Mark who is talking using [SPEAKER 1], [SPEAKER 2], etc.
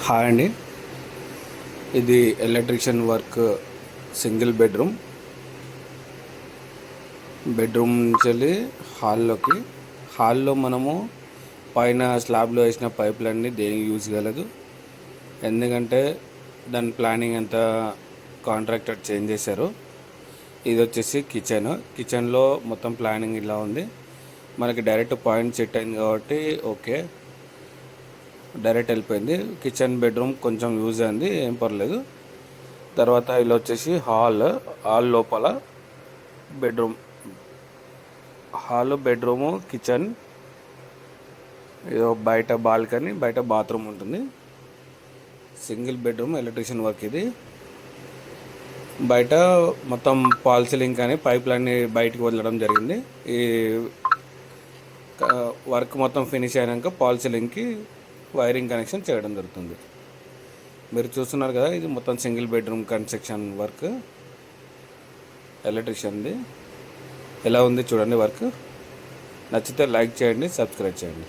[SPEAKER 1] Hi అండి. ఇది electrician work single bedroom నుంచి వెళ్ళి హాల్లో మనము పైన స్లాబ్లో వేసిన పైపులన్నీ దేనికి యూజ్ కాలేదు. ఎందుకంటే దాని ప్లానింగ్ అంతా కాంట్రాక్టర్ చేంజ్ చేశారు. ఇది వచ్చేసి కిచెన్లో మొత్తం ప్లానింగ్ ఇలా ఉంది. మనకి డైరెక్ట్ పాయింట్ సెట్ అయింది కాబట్టి ఓకే, డైరెక్ట్ వెళ్ళిపోయింది. బెడ్రూమ్ కొంచెం యూజ్ అయింది, ఏం పర్లేదు. తర్వాత ఇలా వచ్చేసి హాల్ లోపల బెడ్రూము కిచెన్, ఏదో బయట బాల్కనీ, బయట బాత్రూమ్ ఉంటుంది. సింగిల్ బెడ్రూమ్ ఎలక్ట్రీషియన్ వర్క్ ఇది. బయట మొత్తం ఫాల్ సీలింగ్ కానీ పైపులన్నీ బయటికి వదలడం జరిగింది. ఈ వర్క్ మొత్తం ఫినిష్ అయినాక ఫాల్ సీలింగ్కి వైరింగ్ కనెక్షన్ చేయడం జరుగుతుంది. మీరు చూస్తున్నారు కదా, ఇది మొత్తం సింగిల్ బెడ్రూమ్ కన్స్ట్రక్షన్ వర్క్ ఎలక్ట్రీషియన్ది. ఎలా ఉంది చూడండి వర్క్. నచ్చితే లైక్ చేయండి, సబ్స్క్రైబ్ చేయండి.